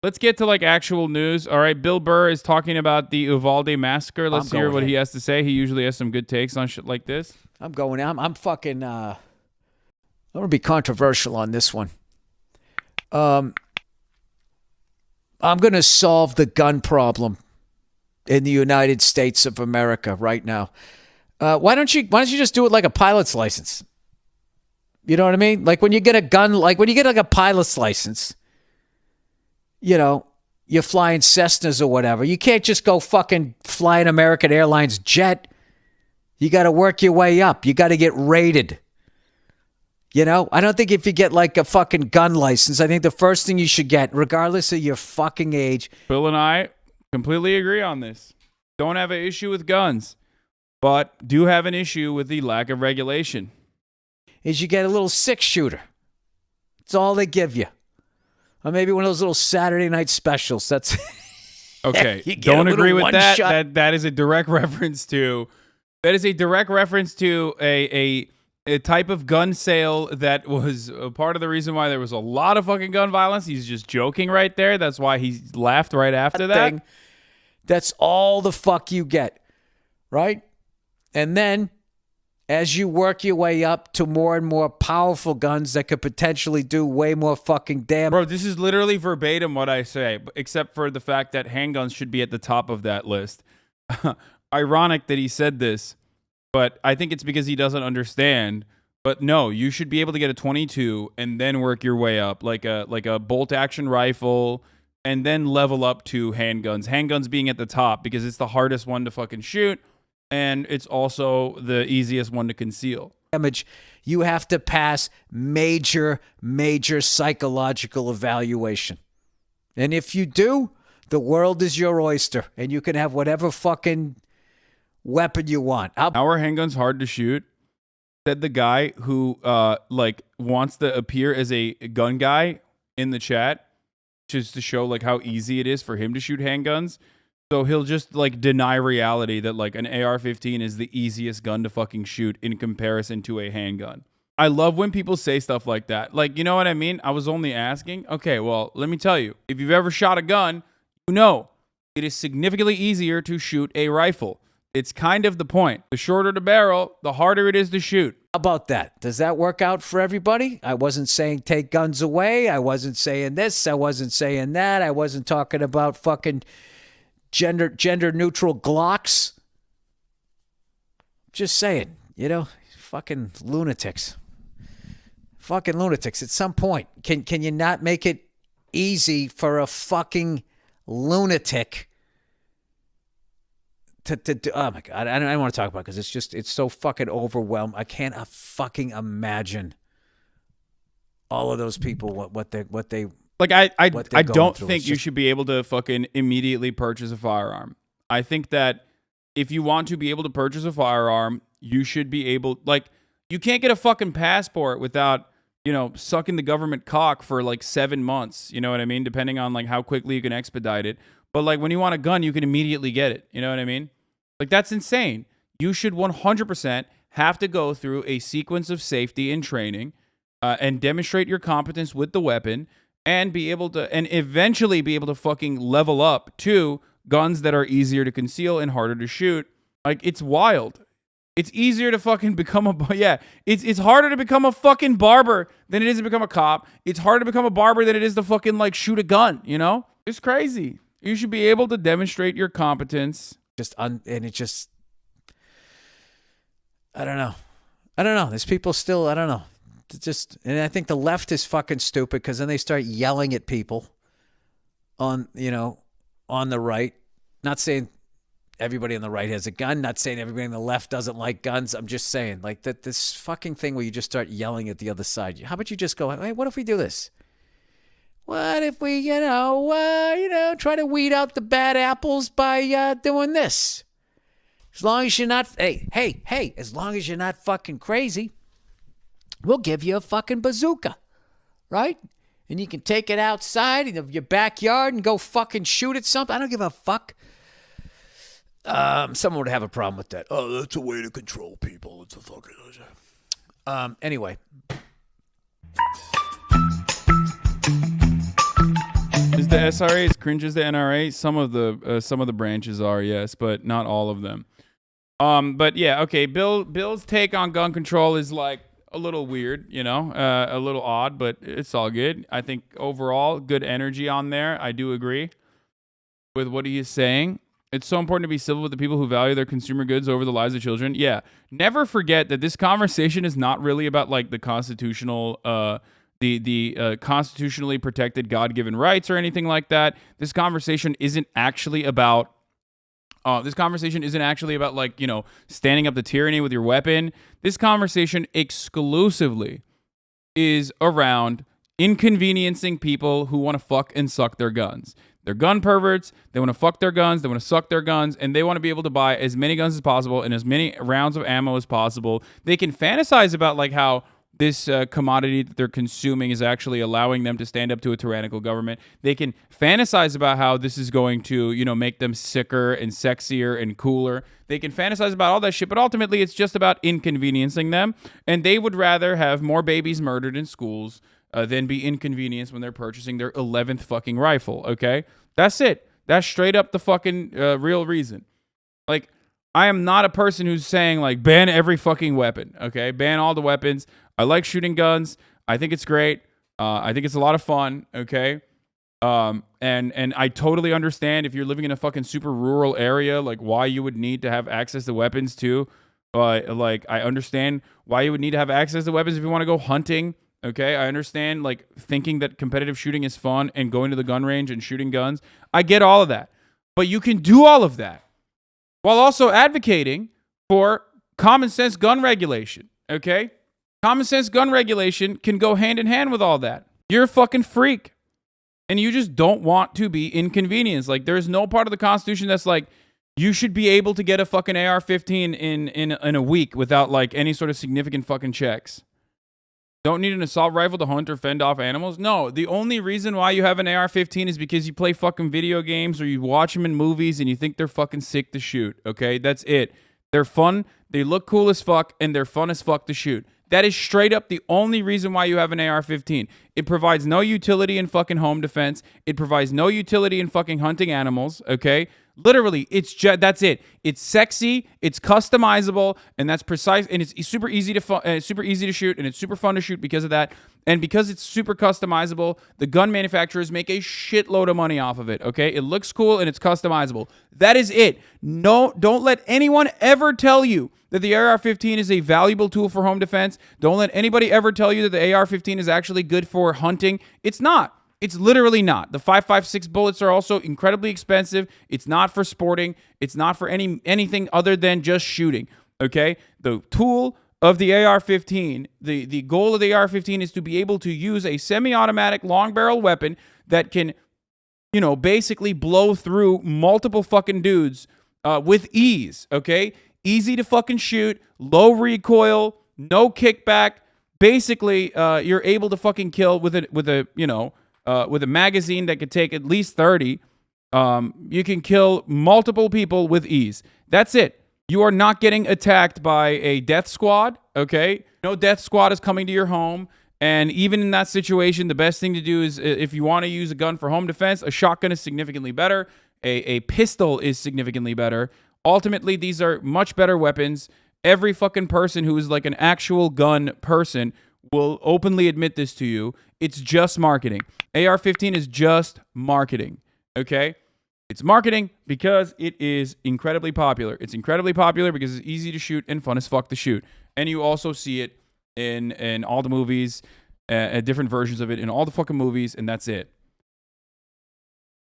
let's get to like actual news. All right, Bill Burr is talking about the Uvalde massacre. Let's hear what he has to say. He usually has some good takes on shit like this. I'm fucking. I'm gonna be controversial on this one. I'm gonna solve the gun problem in the United States of America right now. Why don't you just do it like a pilot's license? You know what I mean? Like when you get a gun, like when you get like a pilot's license, you know, you're flying Cessnas or whatever. You can't just go fucking fly an American Airlines jet. You got to work your way up. You got to get rated. You know, I don't think if you get like a fucking gun license, I think the first thing you should get, regardless of your fucking age. Bill and I completely agree on this. Don't have an issue with guns, but do have an issue with the lack of regulation. Is you get a little 6-shooter. That's all they give you. Or maybe one of those little Saturday night specials. That's okay. Don't agree with that. That is a direct reference to a type of gun sale that was a part of the reason why there was a lot of fucking gun violence. He's just joking right there. That's why he laughed right after that. That's all the fuck you get, right? And then as you work your way up to more and more powerful guns that could potentially do way more fucking damage. Bro, this is literally verbatim what I say, except for the fact that handguns should be at the top of that list. Ironic that he said this, but I think it's because he doesn't understand. But no, you should be able to get a 22 and then work your way up, like a bolt-action rifle, and then level up to handguns. Handguns being at the top because it's the hardest one to fucking shoot. And it's also the easiest one to conceal. You have to pass major psychological evaluation. And if you do, the world is your oyster. And you can have whatever fucking weapon you want. Our handgun's hard to shoot, said the guy who wants to appear as a gun guy in the chat, just to show like how easy it is for him to shoot handguns. So he'll just like deny reality that like an AR-15 is the easiest gun to fucking shoot in comparison to a handgun. I love when people say stuff like that. Like, you know what I mean? I was only asking. Okay, well, let me tell you. If you've ever shot a gun, you know it is significantly easier to shoot a rifle. It's kind of the point. The shorter the barrel, the harder it is to shoot. How about that? Does that work out for everybody? I wasn't saying take guns away. I wasn't saying this. I wasn't saying that. I wasn't talking about fucking gender neutral Glocks. Just saying, you know, fucking lunatics. Fucking lunatics. At some point, can you not make it easy for a fucking lunatic to oh my God, I don't want to talk about it because it's so fucking overwhelmed. I can't fucking imagine all of those people what they like. I don't think you should be able to fucking immediately purchase a firearm. I think that if you want to be able to purchase a firearm, you should be able, like, you can't get a fucking passport without, you know, sucking the government cock for like 7 months. You know what I mean? Depending on like how quickly you can expedite it. But like when you want a gun, you can immediately get it. You know what I mean? Like, that's insane. You should 100% have to go through a sequence of safety and training and demonstrate your competence with the weapon and be able to, and eventually be able to fucking level up to guns that are easier to conceal and harder to shoot. Like, it's wild. It's easier to fucking become it's harder to become a fucking barber than it is to become a cop. It's harder to become a barber than it is to fucking like shoot a gun, you know? It's crazy. You should be able to demonstrate your competence. And it just, I don't know. There's people still, I don't know. And I think the left is fucking stupid because then they start yelling at people on the right. Not saying everybody on the right has a gun. Not saying everybody on the left doesn't like guns. I'm just saying like that this fucking thing where you just start yelling at the other side. How about you just go, hey, what if we do this? What if we, try to weed out the bad apples by doing this? As long as you're not, hey, as long as you're not fucking crazy, we'll give you a fucking bazooka, right? And you can take it outside of your backyard and go fucking shoot at something. I don't give a fuck. Someone would have a problem with that. Oh, that's a way to control people. It's a fucking... Anyway... Is the SRA as cringe as the NRA? Some of the branches are, yes, but not all of them. But yeah, okay. Bill's take on gun control is like a little weird, you know, a little odd, but it's all good. I think overall, good energy on there. I do agree with what he is saying. It's so important to be civil with the people who value their consumer goods over the lives of children. Yeah. Never forget that this conversation is not really about like the constitutional, constitutionally protected God-given rights or anything like that. This conversation isn't actually about like, you know, standing up to tyranny with your weapon. This conversation exclusively is around inconveniencing people who want to fuck and suck their guns. They're gun perverts. They want to fuck their guns. They want to suck their guns. And they want to be able to buy as many guns as possible and as many rounds of ammo as possible. They can fantasize about like how this commodity that they're consuming is actually allowing them to stand up to a tyrannical government. They can fantasize about how this is going to, you know, make them sicker and sexier and cooler. They can fantasize about all that shit, but ultimately it's just about inconveniencing them. And they would rather have more babies murdered in schools than be inconvenienced when they're purchasing their 11th fucking rifle, okay? That's it. That's straight up the fucking real reason. Like, I am not a person who's saying, like, ban every fucking weapon, okay? Ban all the weapons. I like shooting guns. I think it's great. I think it's a lot of fun, okay? And I totally understand if you're living in a fucking super rural area, like, why you would need to have access to weapons, too. Like, I understand why you would need to have access to weapons if you want to go hunting. Okay, I understand, like, thinking that competitive shooting is fun and going to the gun range and shooting guns. I get all of that. But you can do all of that while also advocating for common sense gun regulation, okay? Common sense gun regulation can go hand in hand with all that. You're a fucking freak. And you just don't want to be inconvenienced. Like, there's no part of the Constitution that's like, you should be able to get a fucking AR-15 in a week without, like, any sort of significant fucking checks. Don't need an assault rifle to hunt or fend off animals? No, the only reason why you have an AR-15 is because you play fucking video games or you watch them in movies and you think they're fucking sick to shoot, okay? That's it. They're fun, they look cool as fuck, and they're fun as fuck to shoot. That is straight up the only reason why you have an AR-15. It provides no utility in fucking home defense. It provides no utility in fucking hunting animals, okay? Literally, that's it. It's sexy, it's customizable, and that's precise, and it's super easy to shoot, and it's super fun to shoot because of that. And because it's super customizable, the gun manufacturers make a shitload of money off of it, okay? It looks cool and it's customizable. That is it. No, don't let anyone ever tell you that the AR-15 is a valuable tool for home defense. Don't let anybody ever tell you that the AR-15 is actually good for hunting. It's not. It's literally not. The 5.56 bullets are also incredibly expensive. It's not for sporting. It's not for anything other than just shooting, okay? The tool of the AR-15, the goal of the AR-15 is to be able to use a semi-automatic long barrel weapon that can, you know, basically blow through multiple fucking dudes with ease, okay? Easy to fucking shoot, low recoil, no kickback. Basically, you're able to fucking kill with a magazine that could take at least 30. You can kill multiple people with ease. That's it. You are not getting attacked by a death squad, okay? No death squad is coming to your home. And even in that situation, the best thing to do is, if you want to use a gun for home defense, a shotgun is significantly better. A pistol is significantly better. Ultimately, these are much better weapons. Every fucking person who is like an actual gun person will openly admit this to you. It's just marketing. AR-15 is just marketing, okay? It's marketing because it is incredibly popular. It's incredibly popular because it's easy to shoot and fun as fuck to shoot. And you also see it in all the movies, different versions of it in all the fucking movies, and that's it.